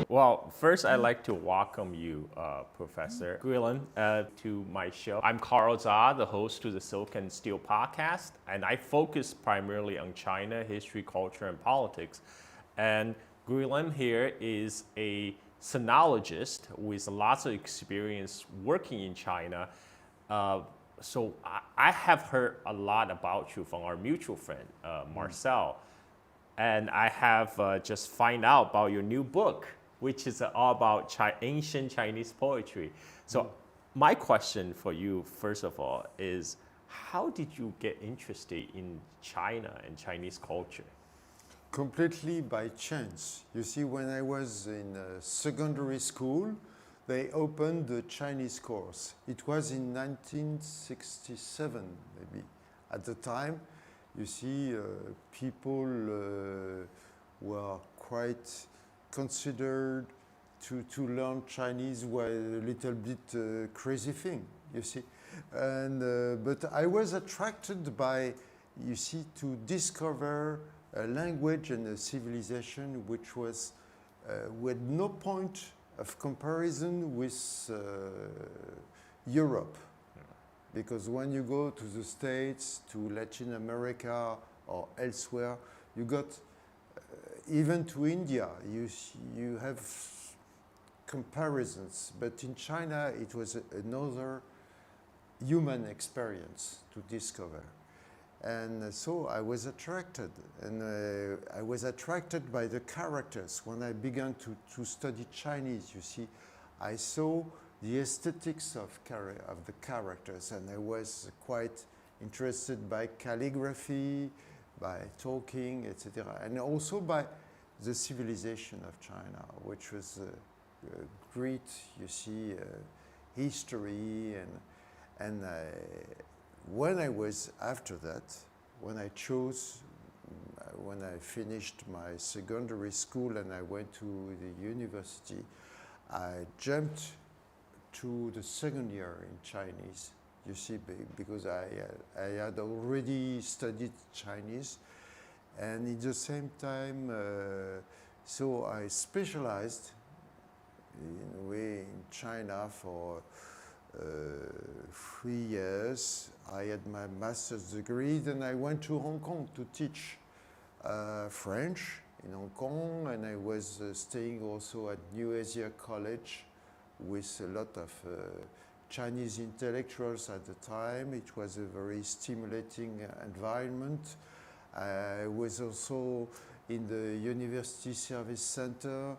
Well, first I'd like to welcome you, Professor Guilhem, to my show. I'm Carl Zha, the host to the Silk and Steel podcast, and I focus primarily on China, history, culture, and politics. And Guilhem here is a sinologist with lots of experience working in China. So I have heard a lot about you from our mutual friend, Marcel. And I have just find out about your new book, which is all about ancient Chinese poetry. So my question for you, first of all, is how did you get interested in China and Chinese culture? Completely by chance. You see, when I was in secondary school, they opened the Chinese course. It was in 1967, maybe. At the time, you see, people were quite considered to learn Chinese was a little bit crazy thing, you see. And but I was attracted by, you see, to discover a language and a civilization which was with no point of comparison with Europe. Because when you go to the States, to Latin America or elsewhere, you got even to India, you have comparisons. But in China, it was another human experience to discover. And so I was attracted. And I was attracted by the characters. When I began to study Chinese, you see, I saw the aesthetics of the characters. And I was quite interested by calligraphy, by talking, etc., and also by the civilization of China, which was a great, you see, history. And when I was after that, when I chose, when I finished my secondary school and I went to the university, I jumped to the second year in Chinese. You see, because I had already studied Chinese, and at the same time, so I specialized in a way in China for 3 years. I had my master's degree, then I went to Hong Kong to teach French in Hong Kong, and I was staying also at New Asia College with a lot of Chinese intellectuals at the time. It was a very stimulating environment. I was also in the University Service Center,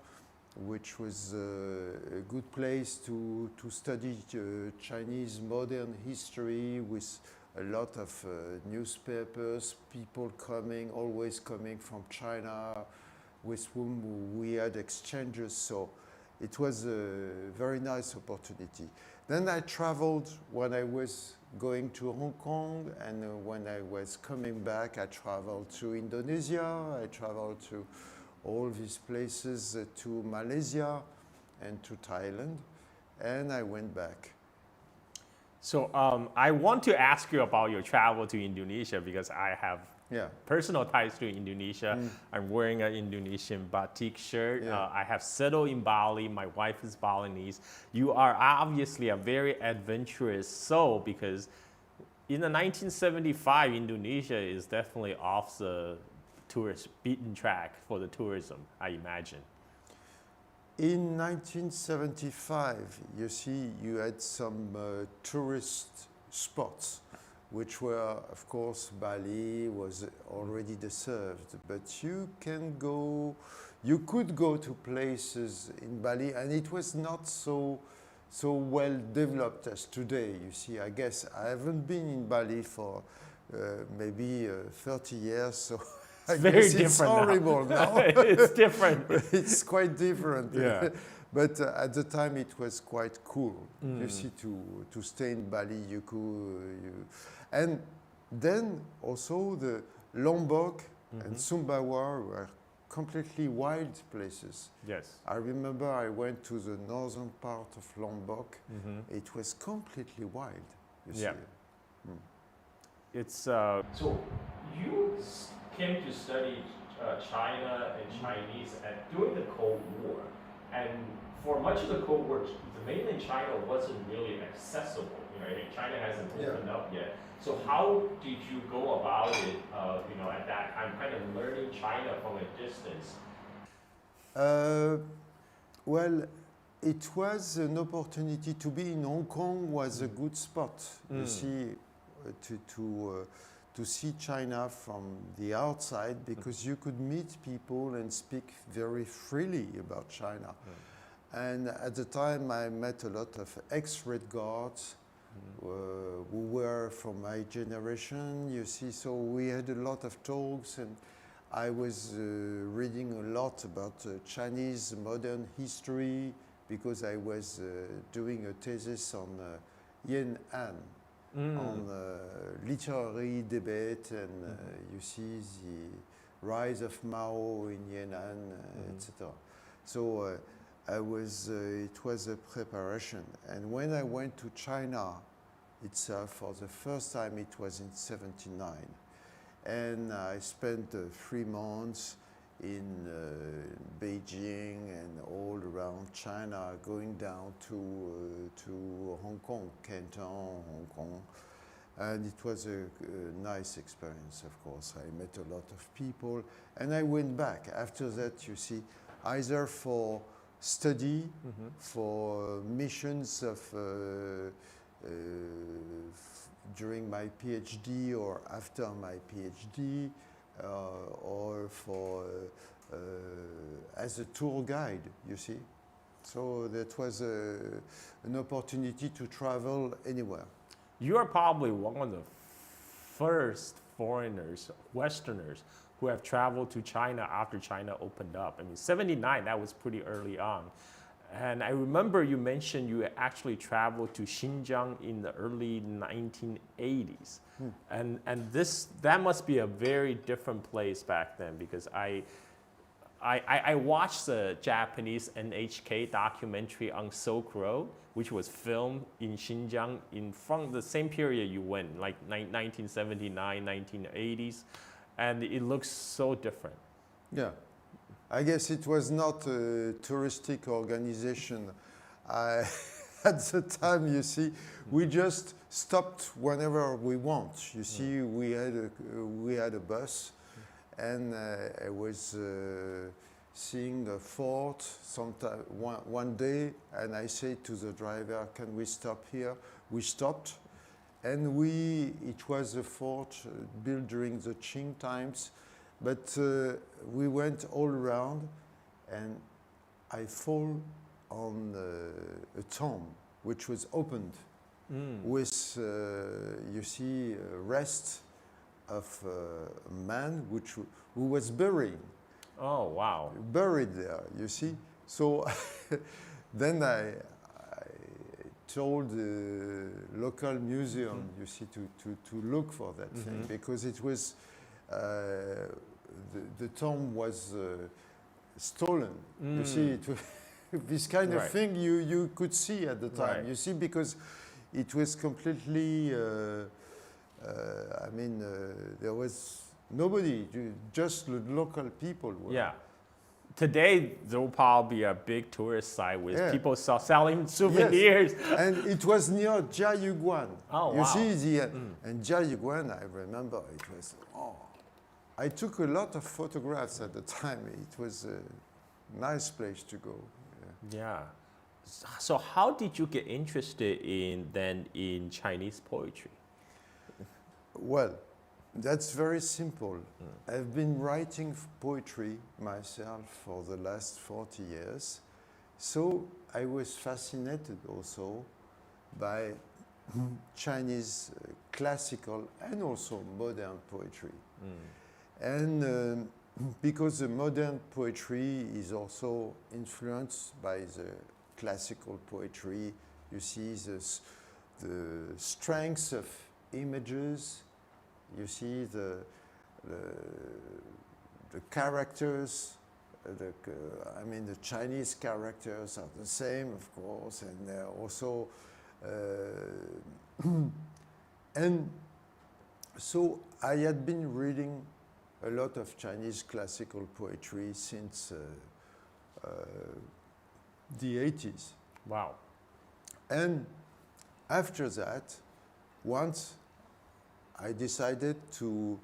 which was a good place to study Chinese modern history with a lot of newspapers, people coming, always coming from China, with whom we had exchanges. So it was a very nice opportunity. Then I traveled when I was going to Hong Kong, and when I was coming back, I traveled to Indonesia, I traveled to all these places, to Malaysia and to Thailand, and I went back. So I want to ask you about your travel to Indonesia because I have personal ties to Indonesia. I'm wearing an Indonesian batik shirt. I have settled in Bali. My wife is Balinese. You are obviously a very adventurous soul because in the 1975, Indonesia is definitely off the tourist beaten track for the tourism, I imagine. In 1975, you see, you had some tourist spots, which were, of course, Bali was already deserved, but you could go to places in Bali, and it was not so well developed as today. You see, I guess I haven't been in Bali for maybe 30 years, so I guess it's horrible now. It's different. It's quite different. Yeah. But at the time it was quite cool. You see, to stay in Bali, and then also the Lombok and Sumbawa were completely wild places. Yes. I remember I went to the northern part of Lombok. It was completely wild. You see. It's so you came to study China and Chinese during the Cold War, and for much of the Cold War, the mainland China wasn't really accessible. China hasn't opened up yet. So how did you go about it? At that time, kind of learning China from a distance. Well, it was an opportunity to be in Hong Kong was a good spot. You see, to see China from the outside because you could meet people and speak very freely about China. And at the time, I met a lot of ex-Red Guards who were from my generation. You see, so we had a lot of talks, and I was reading a lot about Chinese modern history because I was doing a thesis on Yen An, on literary debate, and you see the rise of Mao in Yan'an, etc. So it was a preparation. And when I went to China itself for the first time, it was in '79. And I spent 3 months in Beijing and all around China, going down to Hong Kong, Canton, Hong Kong. And it was a nice experience, of course. I met a lot of people. And I went back. After that, you see, either for study, for missions of during my PhD or after my PhD, or for as a tour guide, you see. So that was an opportunity to travel anywhere. You are probably one of the first foreigners, Westerners, who have traveled to China after China opened up. I mean, '79, that was pretty early on. And I remember you mentioned you actually traveled to Xinjiang in the early 1980s. And that must be a very different place back then, because I watched the Japanese NHK documentary on Silk Road, which was filmed in Xinjiang from the same period you went, like 1979, 1980s, and it looks so different. Yeah. I guess it was not a touristic organization. At the time, you see, we just stopped whenever we want. You see, we had a bus, and I was seeing a fort sometime one day, and I said to the driver, "Can we stop here?" We stopped, and it was a fort built during the Qing times. But we went all around, and I fall on a tomb which was opened with, you see, a rest of a man who was buried. Oh, wow. Buried there, you see. So then I told the local museum, you see, to look for that thing, because it was the tomb was stolen. You see, this kind of thing you could see at the time. You see, because it was completely. I mean, there was nobody, just the local people were. Yeah. Today, there will probably be a big tourist site with people selling souvenirs. Yes. And it was near Jiayuguan. Oh, you wow. see, and Jiayuguan, I remember it was, I took a lot of photographs at the time. It was a nice place to go. Yeah. So how did you get interested in Chinese poetry? Well, that's very simple. I've been writing poetry myself for the last 40 years. So I was fascinated also by Chinese classical and also modern poetry. And because the modern poetry is also influenced by the classical poetry, you see the strengths of images, you see the characters, I mean the Chinese characters are the same, of course, and they're also, and So I had been reading a lot of Chinese classical poetry since the 80s. Wow. And after that, once I decided to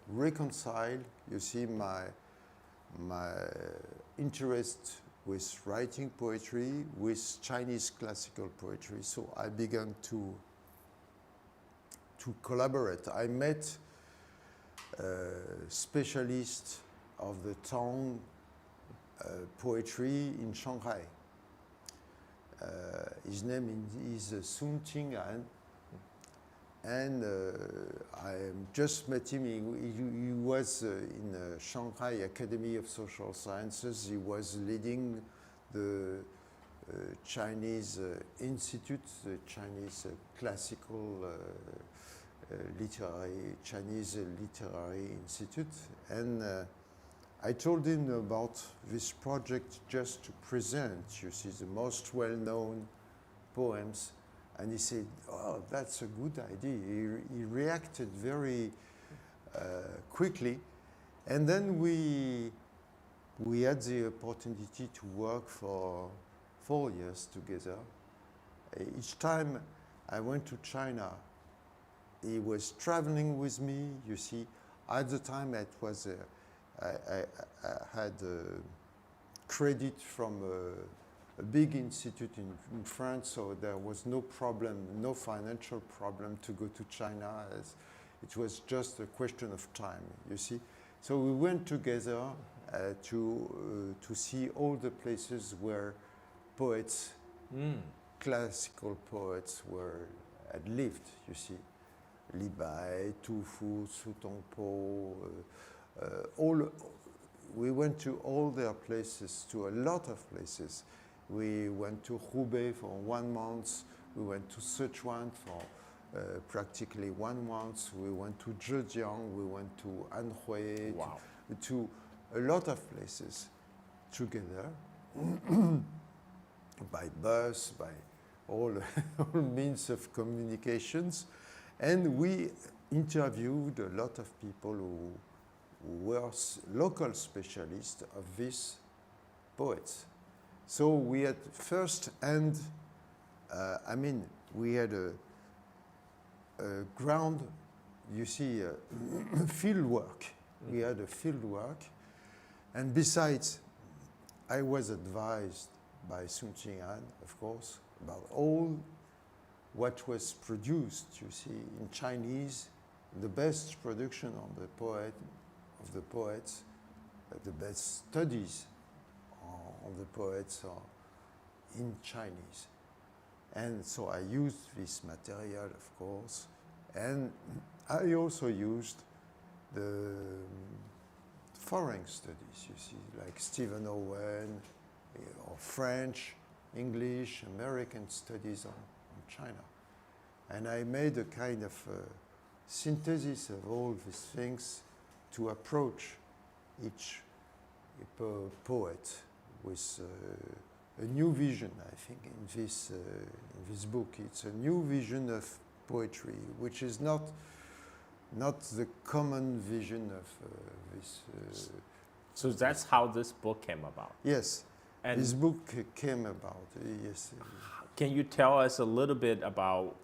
reconcile, you see, my interest with writing poetry with Chinese classical poetry. So I began to collaborate. I met specialists of the Tang poetry in Shanghai. His name is Sun Qing'an, and I just met him. He was in the Shanghai Academy of Social Sciences. He was leading the Chinese Institute, the Chinese Classical Chinese Literary Institute, and I told him about this project just to present, you see, the most well-known poems, and he said, "Oh, that's a good idea." He reacted very quickly, and then we had the opportunity to work for 4 years together. Each time I went to China, he was traveling with me. You see, at the time it was I had credit from a big institute in France, so there was no problem, no financial problem to go to China. As it was just a question of time, you see. So we went together to see all the places where poets, classical poets, had lived, you see. Li Bai, Tu Fu, Su Tongpo, we went to all their places, to a lot of places. We went to Hubei for 1 month. We went to Sichuan for practically 1 month. We went to Xinjiang. We went to Anhui. Wow. To a lot of places together by bus, by all means of communications. And we interviewed a lot of people who were local specialists of these poets. So we had first-hand, we had a ground, you see, field work. We had a field work. And besides, I was advised by Sun Qing'an, of course, about all what was produced, you see, in Chinese, the best production of the poets, the best studies of the poets are in Chinese. And so I used this material, of course, and I also used the foreign studies, you see, like Stephen Owen, or French, English, American studies on China. And I made a kind of synthesis of all these things to approach each poet with a new vision, I think, in this book. It's a new vision of poetry, which is not the common vision of this. So that's how this book came about. Yes, and this book came about. Yes. Can you tell us a little bit about,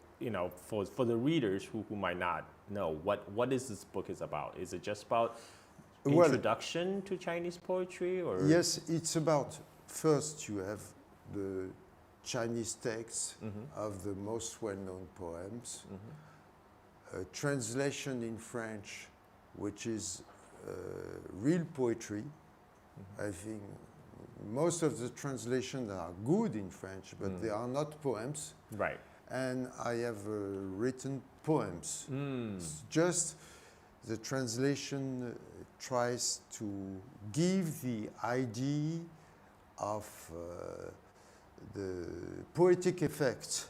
for the readers who might not know, what is this book is about? Is it just about introduction to Chinese poetry, or? Yes, it's about, first you have the Chinese texts of the most well-known poems, a translation in French, which is real poetry. I think most of the translations are good in French, but they are not poems. Right. And I have written poems. Just the translation tries to give the idea of the poetic effect.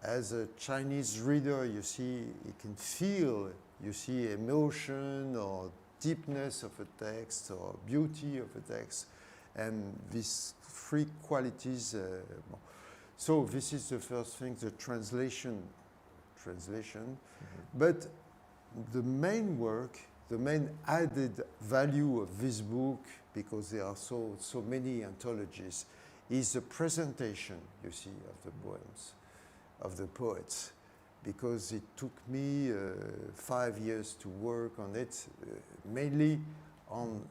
As a Chinese reader, you see, you can feel, you see emotion or deepness of a text or beauty of a text, and these three qualities. So this is the first thing, the translation. But the main work, the main added value of this book, because there are so many anthologies, is the presentation, you see, of the poems, of the poets, because it took me 5 years to work on it, mainly on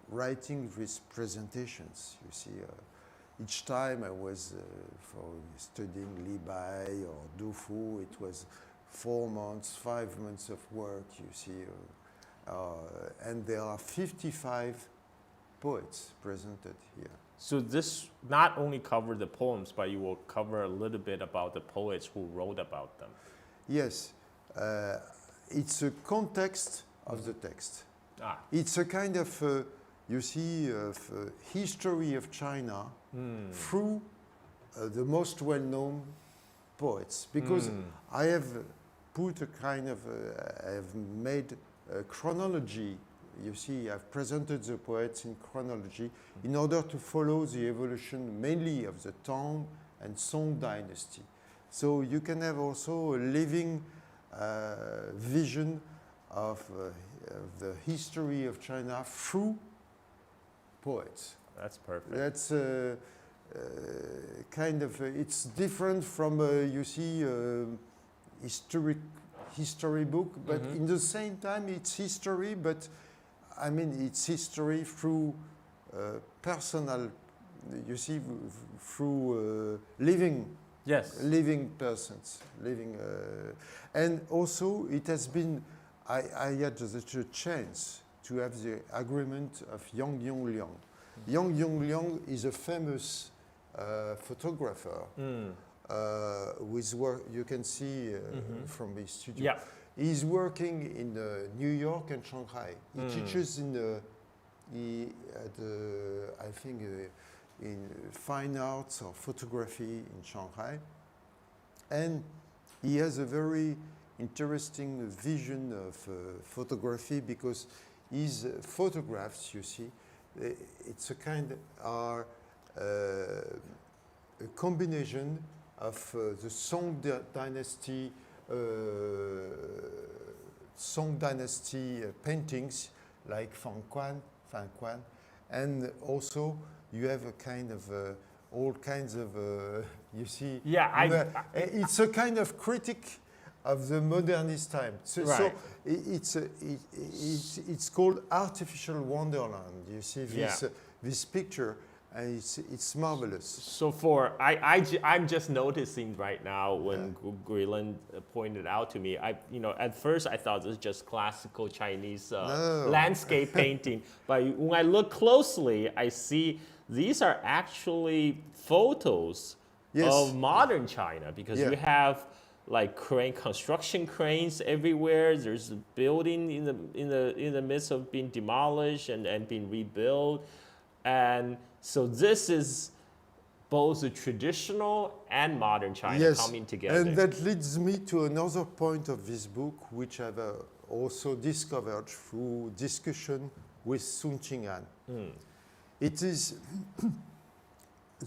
writing these presentations. You see, each time I was for studying Li Bai or Du Fu, it was 4 months, 5 months of work, you see, and there are 55 poets presented here. So this not only cover the poems, but you will cover a little bit about the poets who wrote about them. Yes, it's a context of the text. Ah. It's a kind of, you see, history of China through the most well-known poets. Because I have put a kind of, I have made a chronology. You see, I've presented the poets in chronology in order to follow the evolution mainly of the Tang and Song dynasty. So you can have also a living vision of the history of China through poets. That's perfect. That's kind of, it's different from, you see, history book, but in the same time it's history, but I mean it's history through personal, you see, through living. Yes. Living persons, and also it has been, I had the chance to have the agreement of Yang Yongliang. Yang Yongliang is a famous photographer with work you can see from his studio. Yeah. He's working in New York and Shanghai. He teaches in I think in fine arts or photography in Shanghai, and he has a very interesting vision of photography, because his photographs, you see, it's a kind are a combination of the Song dynasty paintings like Fan Quan, and also you have a kind of all kinds of you see. Yeah, it's a kind of critic of the modernist time. So, right. so it's called Artificial Wonderland. You see this picture, and it's marvelous. So I'm just noticing right now when Guilhem pointed out to me, at first I thought this was just classical Chinese landscape painting, but when I look closely, I see these are actually photos of modern China, because you have like construction cranes everywhere. There's a building in the midst of being demolished and being rebuilt, and so this is both the traditional and modern China coming together. And that leads me to another point of this book, which I've also discovered through discussion with Sun Qing'an. It is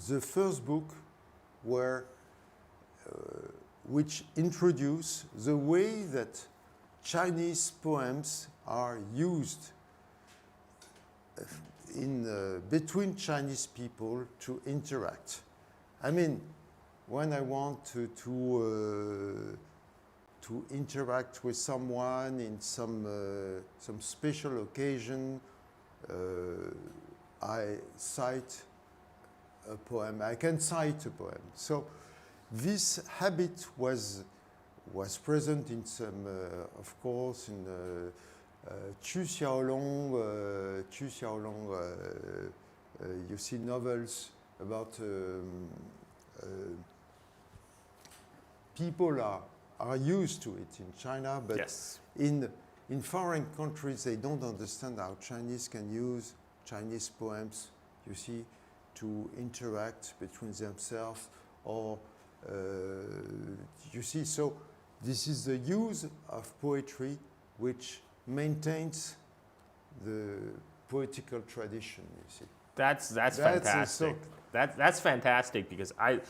the first book which introduces the way that Chinese poems are used between Chinese people to interact. I mean, when I want to interact with someone in some special occasion, I cite a poem. I can cite a poem. So this habit was present in some, of course, in Chu Xiaolong, you see novels about people are used to it in China, but in foreign countries they don't understand how Chinese can use Chinese poems, you see, to interact between themselves, or you see. So this is the use of poetry which maintains the poetical tradition, you see. That's fantastic. That's fantastic, because I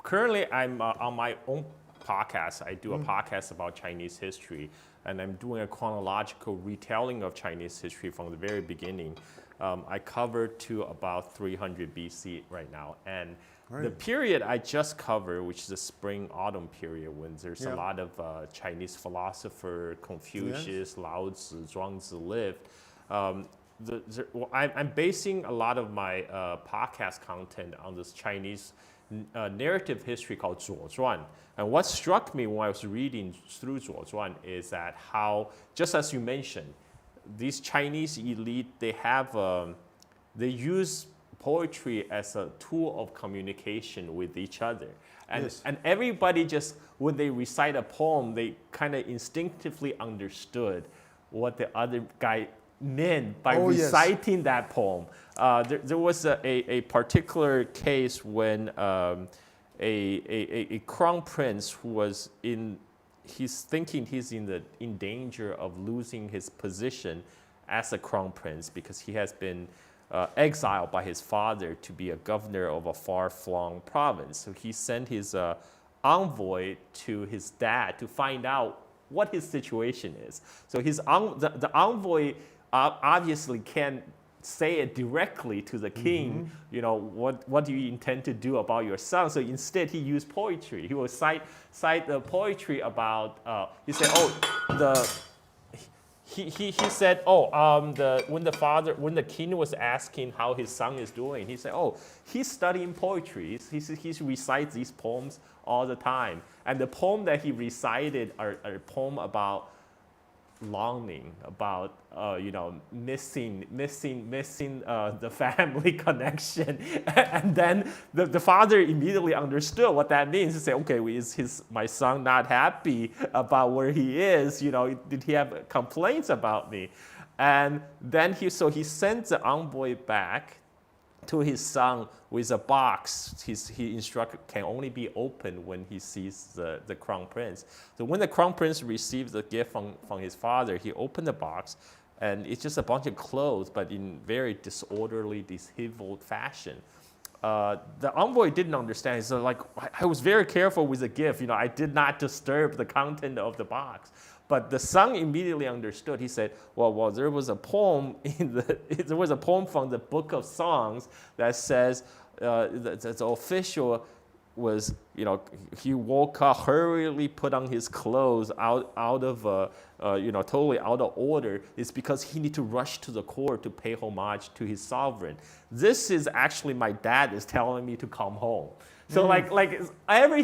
currently I'm on my own podcast. I do a podcast about Chinese history, and I'm doing a chronological retelling of Chinese history from the very beginning. I covered to about 300 BC right now, and the period I just covered, which is the spring-autumn period, when there's a lot of Chinese philosopher, Confucius, Lao Tzu, Zhuangzi lived. I'm basing a lot of my podcast content on this Chinese narrative history called Zuo Zhuan. And what struck me when I was reading through Zuo Zhuan is that how, just as you mentioned, these Chinese elite, they use poetry as a tool of communication with each other. And everybody just, when they recite a poem, they kind of instinctively understood what the other guy meant by reciting that poem. There was a particular case when a crown prince who was he's thinking he's in danger of losing his position as a crown prince because he has been exiled by his father to be a governor of a far-flung province. So he sent his envoy to his dad to find out what his situation is. So the envoy obviously can't say it directly to the king, you know, what do you intend to do about your son? So instead he used poetry. He will cite the poetry about, he said, he said, when the king was asking how his son is doing, he said, he's studying poetry. He recites these poems all the time. And the poem that he recited are a poem about longing, about missing the family connection. And then the father immediately understood what that means. He said, okay, is my son not happy about where he is? You know, did he have complaints about me? And then he sent the envoy back to his son with a box. He instructed can only be opened when he sees the crown prince. So when the crown prince received the gift from his father, he opened the box, and it's just a bunch of clothes, but in very disorderly, disheveled fashion. The envoy didn't understand. So I was very careful with the gift. You know, I did not disturb the content of the box. But the son immediately understood. He said, well, there was a poem there was a poem from the Book of Songs that says the official was, he woke up, hurriedly put on his clothes out of totally out of order. It's because he need to rush to the court to pay homage to his sovereign. This is actually my dad is telling me to come home. So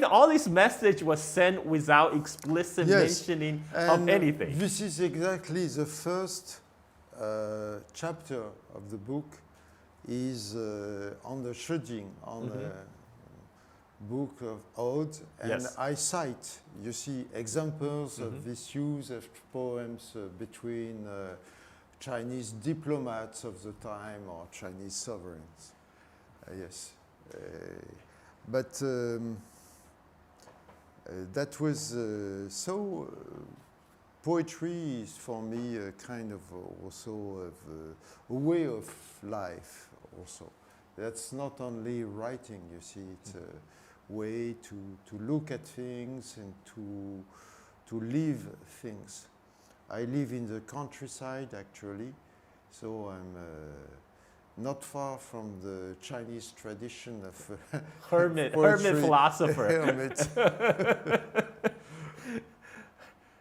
all this message was sent without explicit mentioning of anything. This is exactly the first chapter of the book is on the Xinjiang, on the book of odes, and I cite, you see, examples of this use of poems between Chinese diplomats of the time or Chinese sovereigns. But that was poetry is for me a kind of also of a way of life also. That's not only writing, you see, it's a way to look at things and to live things. I live in the countryside actually, so I'm not far from the Chinese tradition of hermit philosopher. Hermit.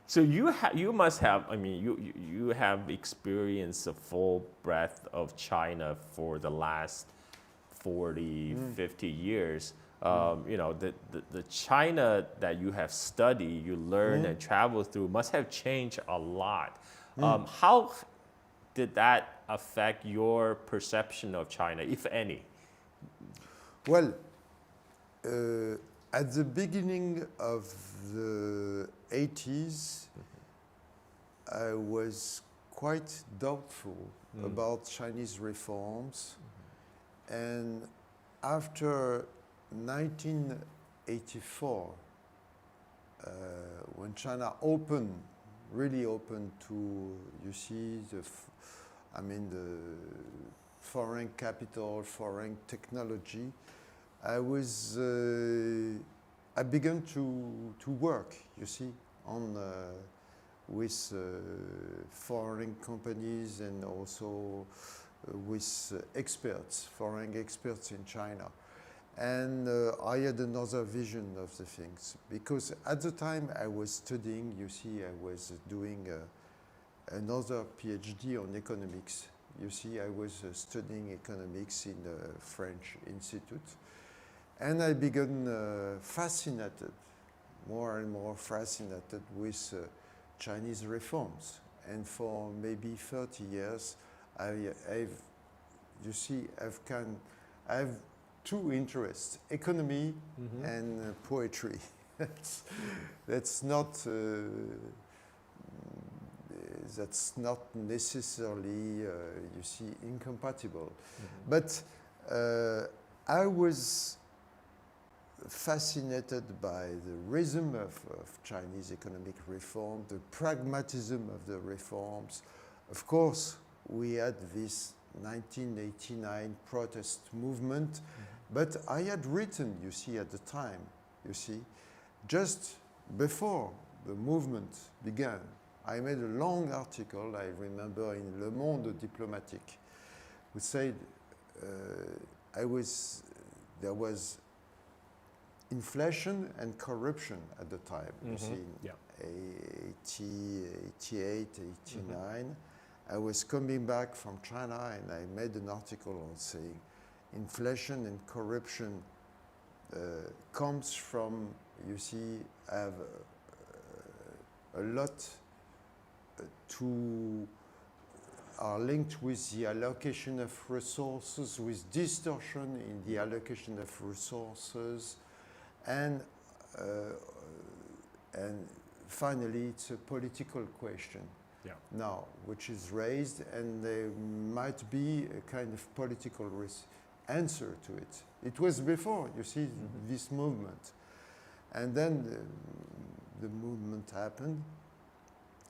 So you must have, you have experienced the full breadth of China for the last 40, 50 years. The China that you have studied, you learned and traveled through must have changed a lot. How did that affect your perception of China, if any? Well, at the beginning of the 80s, I was quite doubtful about Chinese reforms. And after 1984, when China really opened to, you see, the foreign capital, foreign technology, I was I began to work, you see, on with foreign companies and also with experts, foreign experts in China. And I had another vision of the things because at the time I was studying, you see, I was doing another PhD on economics. You see, I was studying economics in a French institute. And I began fascinated, more and more fascinated with Chinese reforms. And for maybe 30 years, I've two interests: economy and poetry. that's not necessarily you see incompatible. But I was fascinated by the rhythm of Chinese economic reform, the pragmatism of the reforms. Of course, we had this 1989 protest movement, but I had written, you see, at the time, you see, just before the movement began, I made a long article, I remember, in Le Monde Diplomatique, which said there was inflation and corruption at the time, you see, in 88, 89. I was coming back from China and I made an article on saying inflation and corruption comes from, you see, have a lot are linked with the allocation of resources, with distortion in the allocation of resources, and finally it's a political question now which is raised, and there might be a kind of political answer to it. It was before, you see, this movement, and then the movement happened.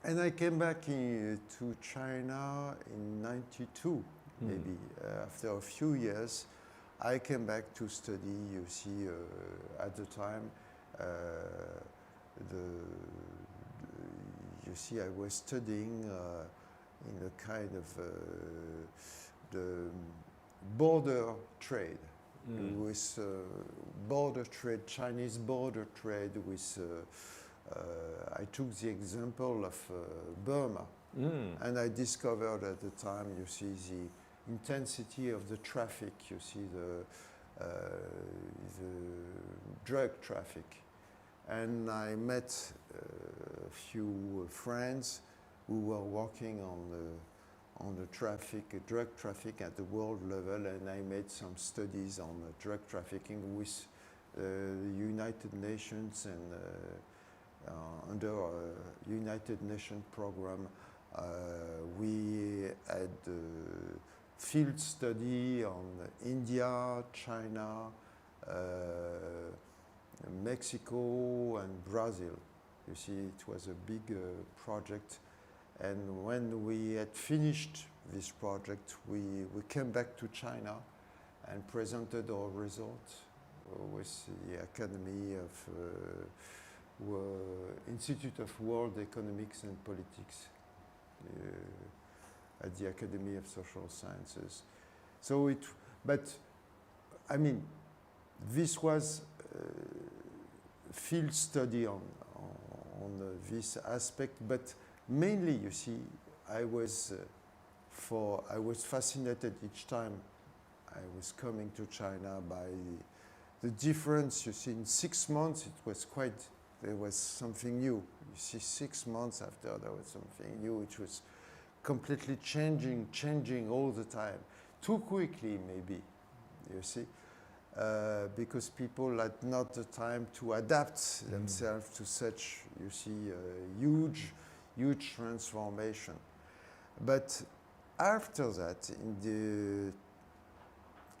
And I came back to China in 92, maybe. After a few years, I came back to study, you see, at the time, you see, I was studying in a kind of the border trade, with border trade, Chinese border trade with I took the example of Burma, and I discovered at the time, you see, the intensity of the traffic, you see, the drug traffic. And I met a few friends who were working on the drug traffic at the world level, and I made some studies on drug trafficking with the United Nations and under a United Nations program. We had field study on India, China, Mexico and Brazil. You see, it was a big project. And when we had finished this project, we came back to China and presented our results with the Academy of Institute of World Economics and Politics at the Academy of Social Sciences. So but I mean, this was field study on this aspect, but mainly, you see, I was fascinated each time I was coming to China by the difference. You see, in 6 months, there was something new. You see, 6 months after, there was something new, which was completely changing all the time. Too quickly, maybe, you see, because people had not the time to adapt themselves to such, you see, huge transformation. But after that,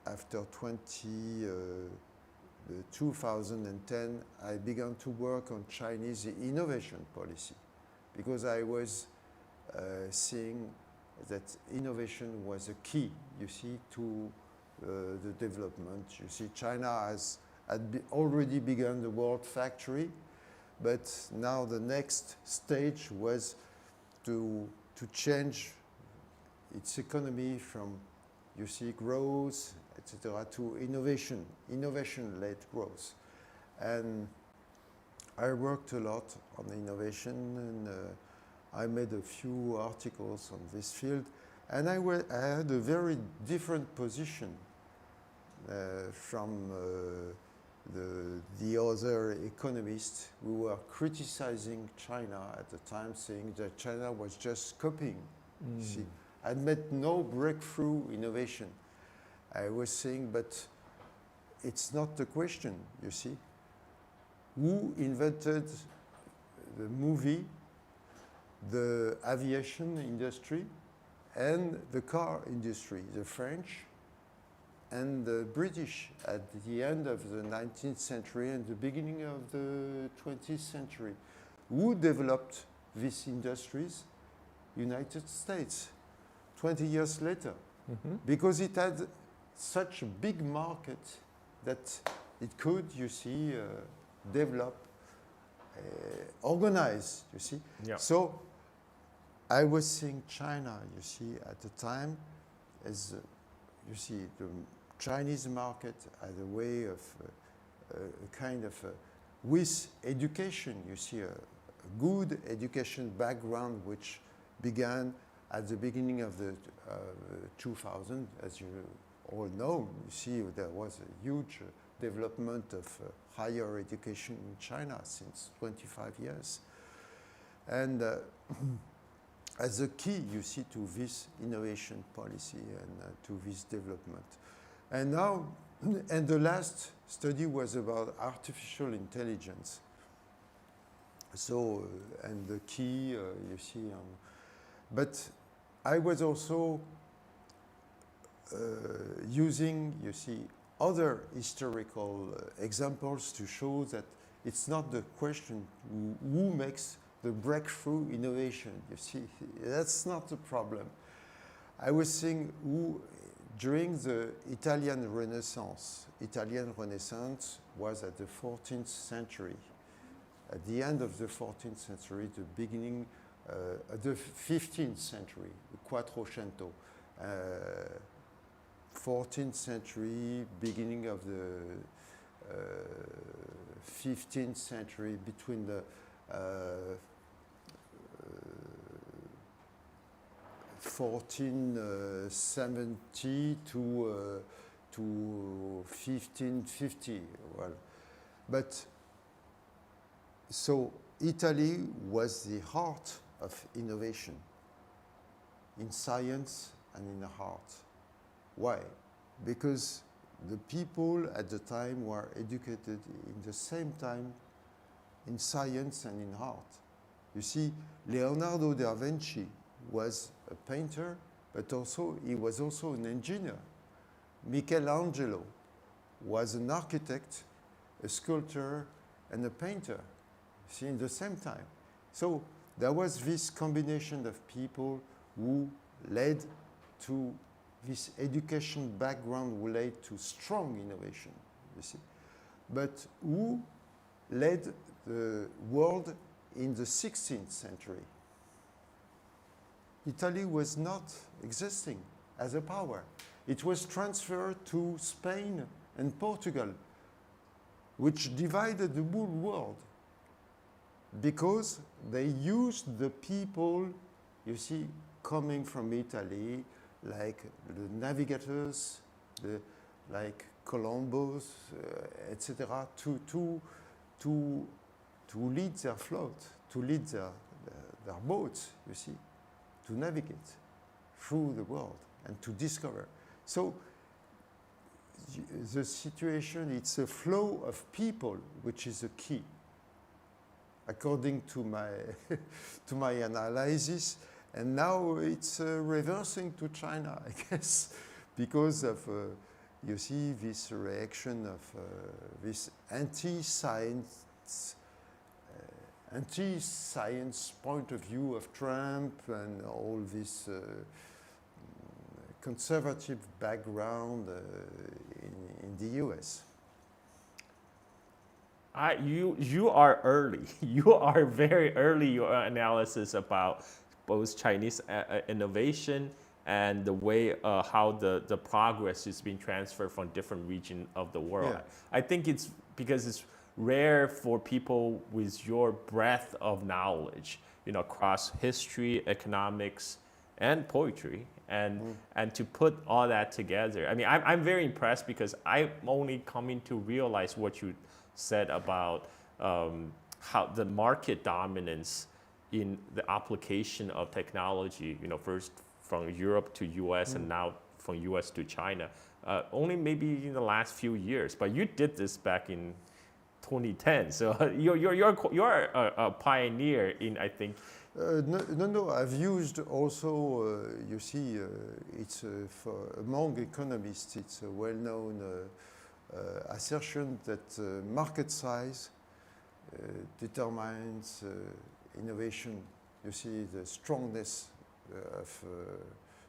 after 2010, I began to work on Chinese innovation policy, because I was seeing that innovation was a key, you see, to the development. You see, China has already begun the World Factory, but now the next stage was to change its economy from, you see, growth, etc., to innovation-led growth. And I worked a lot on innovation, and I made a few articles on this field, and I had a very different position from the other economists who were criticizing China at the time, saying that China was just copying. See, I'd made no breakthrough innovation. I was saying, but it's not the question, you see. Who invented the movie, the aviation industry, and the car industry? The French and the British at the end of the 19th century and the beginning of the 20th century. Who developed these industries? United States, 20 years later. Because it had such a big market that it could, you see, develop, organize, you see. Yeah. So I was seeing China, you see, at the time as, you see, the Chinese market as a way of a kind of, with education, you see, a good education background which began at the beginning of the 2000, as you all know. You see, there was a huge development of higher education in China since 25 years. And as a key, you see, to this innovation policy and to this development. And now, and the last study was about artificial intelligence. So, and the key, you see, but I was also using, you see, other historical examples to show that it's not the question who makes the breakthrough innovation, you see. That's not the problem. I was saying during the Italian Renaissance was at the 14th century. At the end of the 14th century, the beginning, the 15th century, Quattrocento. 14th century, beginning of the 15th century, between the 1470 to 1550. Well, but so Italy was the heart of innovation in science and in the art. Why? Because the people at the time were educated in the same time in science and in art. You see, Leonardo da Vinci was a painter, but also he was also an engineer. Michelangelo was an architect, a sculptor, and a painter, see, in the same time. So there was this combination of people who led to this education background, who led to strong innovation, you see. But who led the world in the 16th century? Italy was not existing as a power. It was transferred to Spain and Portugal, which divided the whole world because they used the people, you see, coming from Italy, like the navigators, like Columbus, etc., to lead their float, to lead their boats, you see, to navigate through the world and to discover. So the situation, it's a flow of people, which is the key. According to my, to my analysis, and now it's reversing to China, I guess, because of, you see, this reaction of this anti-science point of view of Trump and all this conservative background in the US. You are early. You are very early. Your analysis about both Chinese innovation and the way how the progress is being transferred from different regions of the world. Yeah. I think it's because it's rare for people with your breadth of knowledge, across history, economics, and poetry, and to put all that together. I mean, I'm very impressed because I'm only coming to realize what you said about how the market dominance in the application of technology, first from Europe to US and now from US to China, only maybe in the last few years. But you did this back in 2010, so you're a pioneer in, I think. No. I've used also. You see, it's for among economists. It's a well-known assertion that market size determines innovation. You see, the strongness of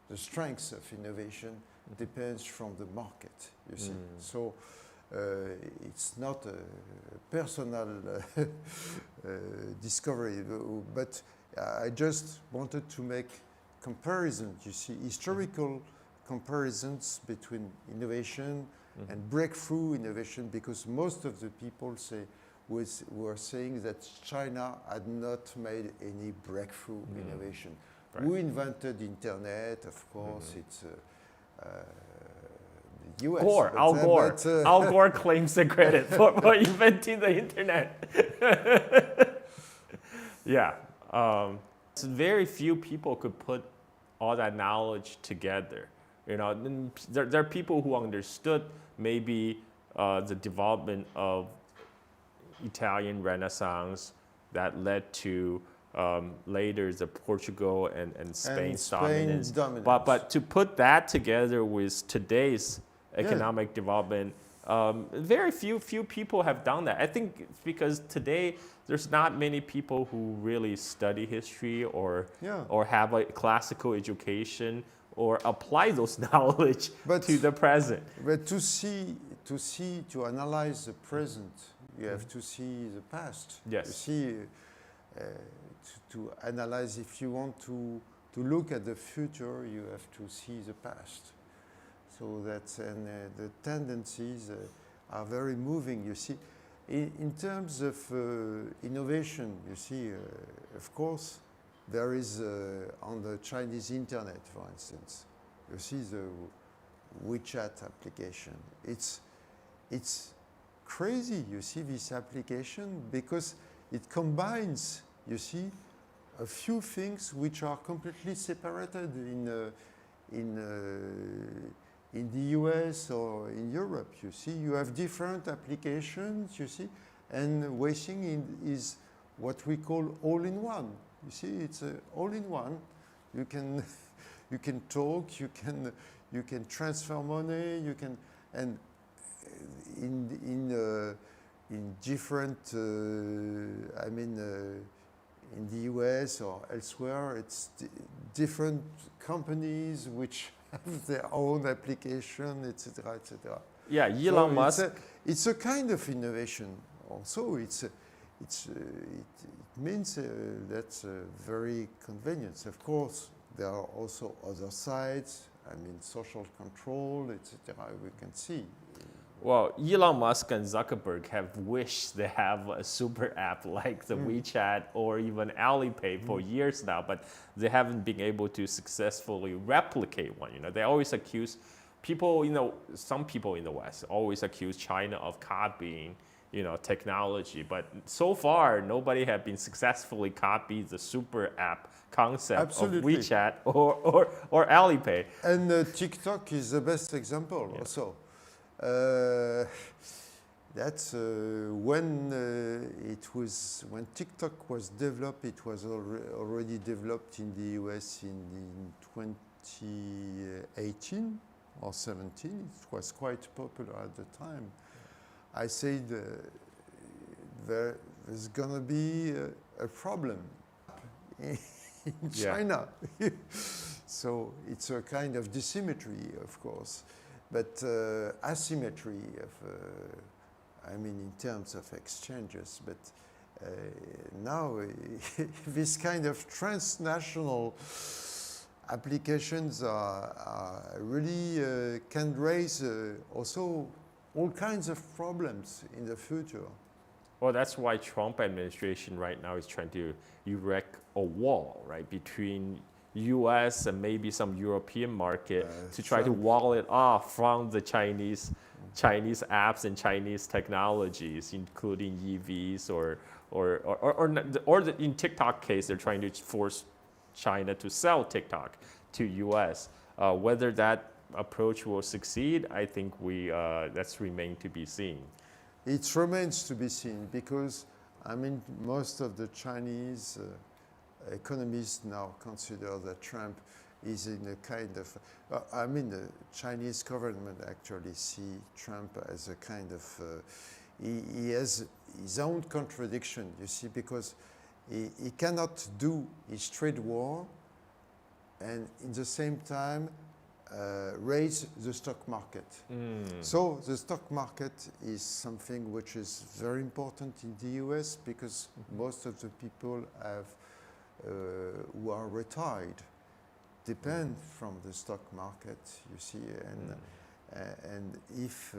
the strengths of innovation depends from the market. You see, so it's not a personal discovery, but I just wanted to make comparisons. You see, historical comparisons between innovation and breakthrough innovation, because most of the people were saying that China had not made any breakthrough innovation. Right. Who invented internet? Of course, it's the US. Gore, Al Gore. Al Gore claims the credit for inventing the internet. Yeah. Very few people could put all that knowledge together. There are people who understood maybe the development of Italian Renaissance that led to later the Portugal and Spain's dominance. But to put that together with today's economic development, very few people have done that. I think it's because today there's not many people who really study history or have a classical education or apply those knowledge to the present. But to analyze the present, you have to see the past. Yes. You see, to analyze, if you want to look at the future, you have to see the past. So that's, and the tendencies are very moving. You see, in terms of innovation, you see, of course, there is on the Chinese internet, for instance, you see the WeChat application. It's crazy, you see, this application, because it combines, you see, a few things which are completely separated in the US or in Europe. You see, you have different applications, you see, and Weixing is what we call all-in-one. You see, it's all-in-one. You can you can talk, you can transfer money, you can, and in different, I mean, in the US or elsewhere, it's different companies which have their own application, etc., etc. Yeah, Elon Musk. It's a kind of innovation. Also, it means that's very convenient. Of course, there are also other sides. I mean, social control, etc. We can see. Well, Elon Musk and Zuckerberg have wished they have a super app like the WeChat or even Alipay for years now, but they haven't been able to successfully replicate one. They always accuse people, some people in the West always accuse China of copying, technology. But so far, nobody has been successfully copied the super app concept Absolutely. of WeChat or Alipay. And TikTok is the best example also. That's when when TikTok was developed. It was already developed in the US in 2018 or 17. It was quite popular at the time. I said there's gonna be a problem in China. So it's a kind of disymmetry, of course. But asymmetry of I mean, in terms of exchanges, but now this kind of transnational applications are really can raise also all kinds of problems in the future. Well, that's why Trump administration right now is trying to erect a wall, right, between U.S. and maybe some European market to try to wall it off from the Chinese apps and Chinese technologies, including EVs or in TikTok case, they're trying to force China to sell TikTok to U.S. Whether that approach will succeed, I think that's remain to be seen. It remains to be seen because, I mean, most of the Chinese economists now consider that Trump is in a kind of, I mean, the Chinese government actually see Trump as a kind of, he has his own contradiction, you see, because he cannot do his trade war and in the same time raise the stock market. So the stock market is something which is very important in the US because most of the people have, who are retired depend from the stock market, you see, and if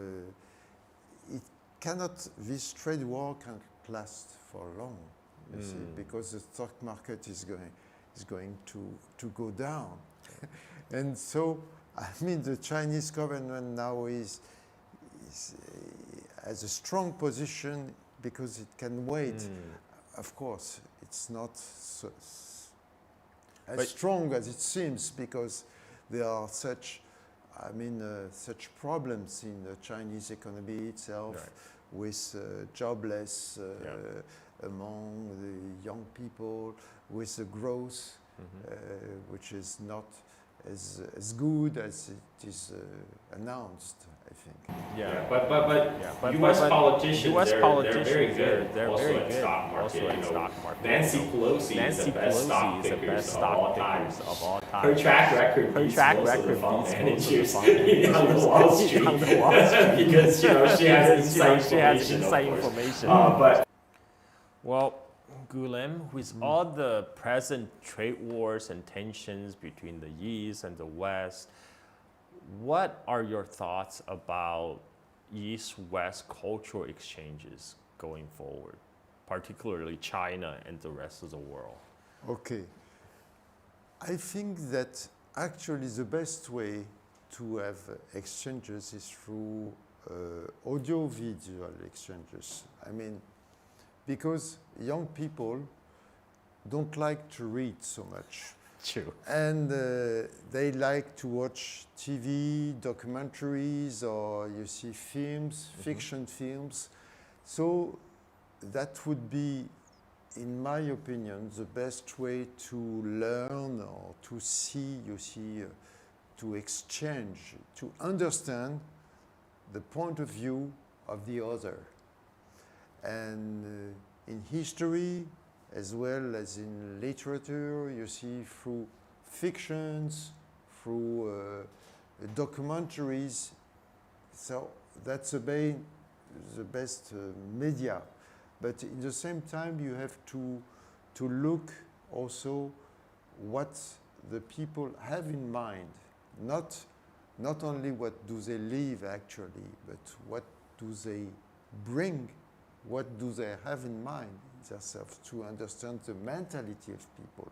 it cannot, this trade war can't last for long, you see, because the stock market is going to go down. And so, I mean, the Chinese government now has a strong position because it can wait. Of course, it's not as strong as it seems because there are such problems in the Chinese economy itself with jobless among the young people, with the growth which is not as good as it is announced, I think. But U.S. politicians, they're very good also at stock market. Nancy Pelosi is the best stock pickers of all time. Her track record beats most of the fund managers on the Wall Street because she has inside information. Well, Guilhem, with all the present trade wars and tensions between the East and the West, what are your thoughts about East-West cultural exchanges going forward, particularly China and the rest of the world? Okay. I think that actually the best way to have exchanges is through audio-visual exchanges. I mean, because young people don't like to read so much. True. And they like to watch TV, documentaries, or you see films, fiction films. So that would be, in my opinion, the best way to learn or to see, to exchange, to understand the point of view of the other. And in history, as well as in literature, you see through fictions, through documentaries. So that's the best media. But in the same time, you have to look also what the people have in mind. Not only what do they live actually, but what do they bring. What do they have in mind themselves to understand the mentality of people?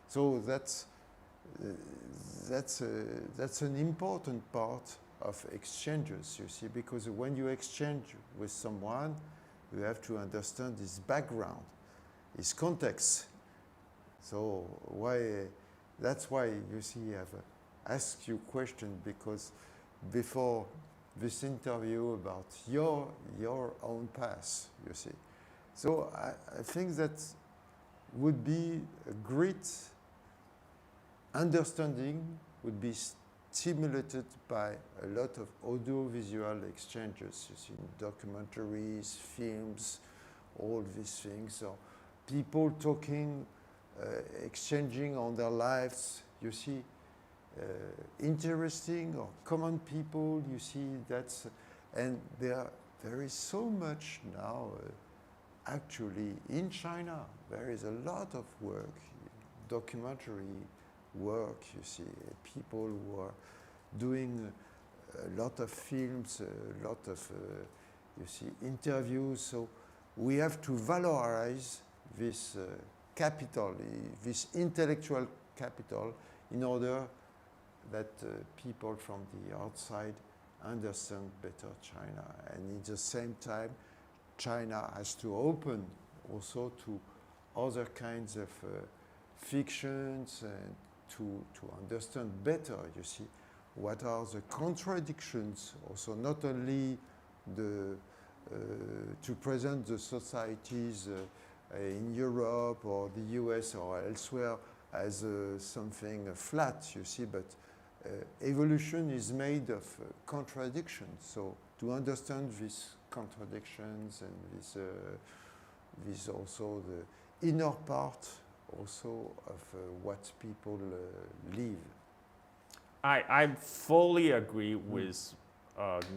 So that's an important part of exchanges, you see, because when you exchange with someone, you have to understand his background, his context. So that's why you see I've asked you question because before this interview about your own path, you see. So I think that would be a great understanding, would be stimulated by a lot of audiovisual exchanges, you see, documentaries, films, all these things. So people talking, exchanging on their lives, you see, interesting or common people, you see, and there is so much now, actually, in China. There is a lot of work, documentary work, you see, people who are doing a lot of films, a lot of, you see, interviews. So we have to valorize this capital, this intellectual capital, in order that people from the outside understand better China. And at the same time, China has to open also to other kinds of fictions and to understand better, you see, what are the contradictions, also not only the, to present the societies in Europe or the US or elsewhere as something flat, you see, but evolution is made of contradictions. So to understand these contradictions and this also the inner part also of what people live. I fully agree with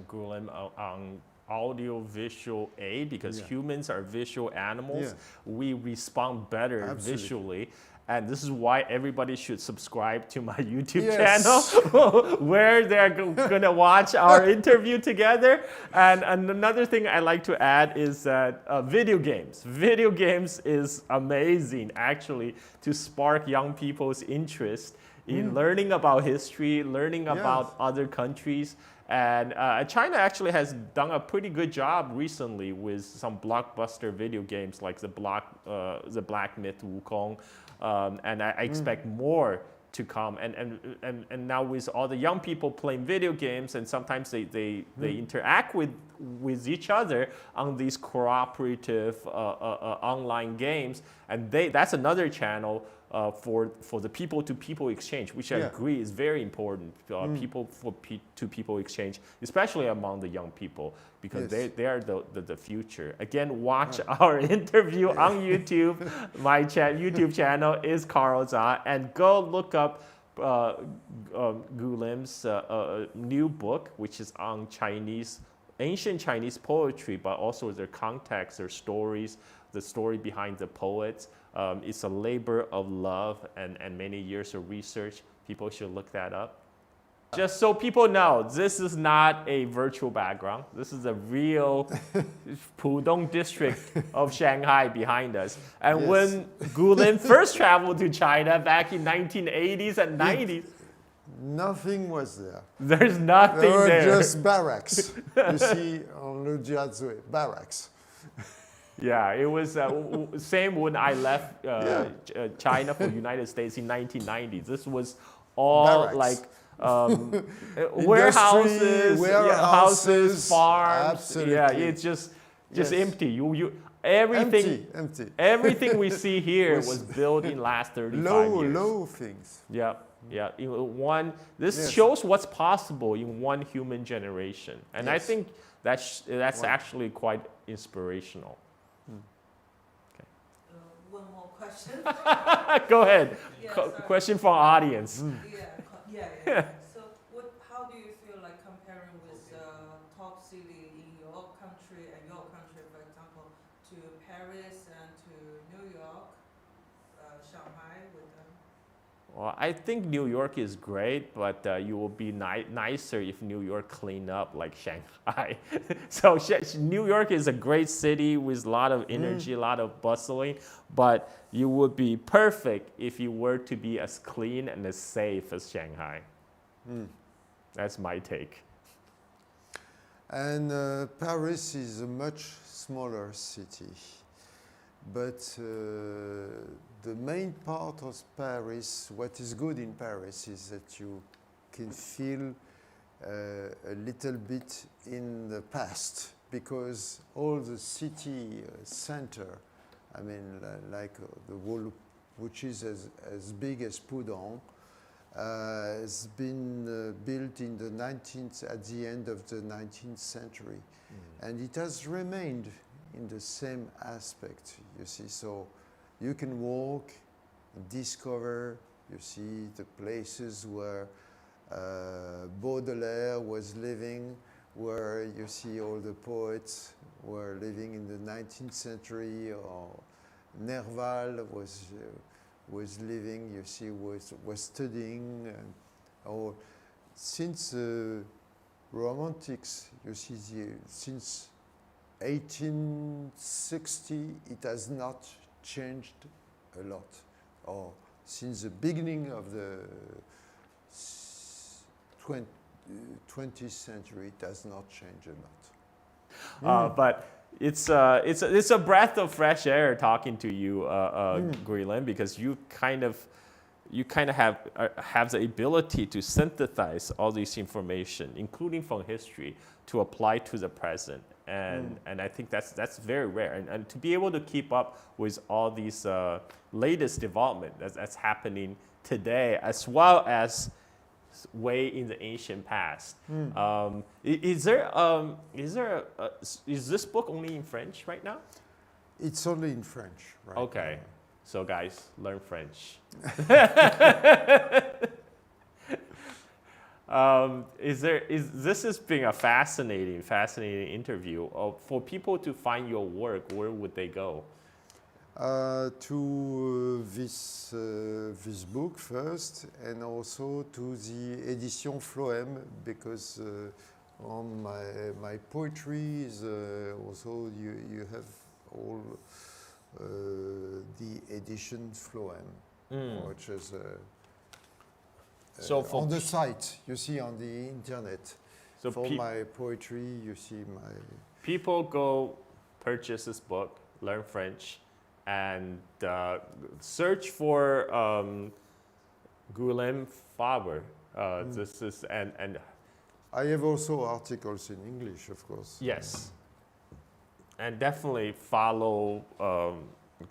Guilhem on audio-visual aid, because humans are visual animals. We respond better visually. And this is why everybody should subscribe to my YouTube channel, where they're going to watch our interview together. And another thing I like to add is that video games. Video games is amazing, actually, to spark young people's interest in learning about history, learning about other countries. And China actually has done a pretty good job recently with some blockbuster video games like the Black Myth Wukong. And I expect more to come. And now with all the young people playing video games, and sometimes they interact with each other on these cooperative online games. And that's another channel for the people-to-people exchange, which I agree is very important. People-to-people exchange, especially among the young people, because they are the future. Again, watch our interview on YouTube. My YouTube channel is Carl Zha, and go look up Guilhem's new book, which is on ancient Chinese poetry, but also their context, their stories, the story behind the poets. It's a labor of love and many years of research. People should look that up. Just so people know, this is not a virtual background. This is a real Pudong district of Shanghai behind us. And when Guilhem first traveled to China back in 1980s and 90s, nothing was there. There's nothing there. There were just barracks. You see on Lujiazui, barracks. Yeah, it was same when I left China for United States in 1990. This was all barracks. Like warehouses, farms. Absolutely. Yeah, it's just empty. Everything empty. Everything we see here was built in last 35 years. Low things. Yeah. This shows what's possible in one human generation, and I think that's actually quite inspirational. One more question. Go ahead. Question from audience. So, how do you feel like comparing with top city in your country and your country, for example, to Paris and to New York, Shanghai with them? Well, I think New York is great, but you will be nicer if New York clean up like Shanghai. So New York is a great city with a lot of energy, a lot of bustling, but you would be perfect if you were to be as clean and as safe as Shanghai. That's my take. And Paris is a much smaller city. But the main part of Paris, what is good in Paris is that you can feel a little bit in the past, because all the city center, I mean, like the wall, which is as big as Pudong, has been built in the at the end of the 19th century. And it has remained in the same aspect, you see. So you can walk, discover, you see the places where Baudelaire was living, where you see all the poets were living in the 19th century, or Nerval was living, you see, was studying, or since Romantics, you see, since 1860, it has not changed a lot, or since the beginning of the 20th century, it has not changed a lot. But it's a breath of fresh air talking to you, Guilhem, because you kind of have the ability to synthesize all this information, including from history, to apply to the present. And I think that's very rare. And to be able to keep up with all these latest development that's happening today, as well as way in the ancient past. Is this book only in French right now? It's only in French, right? Okay. So guys, learn French. This has been a fascinating interview. For people to find your work, where would they go? To this book first, and also to the Edition Floem, because on my poetry is also you have all the Edition Floem, which is so on the site, you see on the internet. So for my poetry, you see my... People go purchase this book, learn French, and search for Guilhem Faber. This is and I have also articles in English, of course. Yes, and definitely follow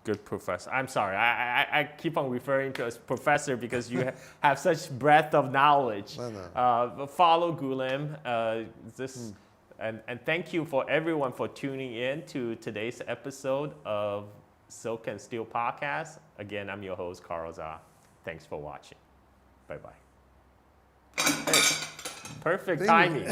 good professor. I'm sorry, I keep on referring to as professor because you have such breadth of knowledge. No. Follow Guilhem. And thank you for everyone for tuning in to today's episode of Silk and Steel Podcast. Again, I'm your host, Carl Zha. Thanks for watching. Bye-bye. Hey, perfect timing.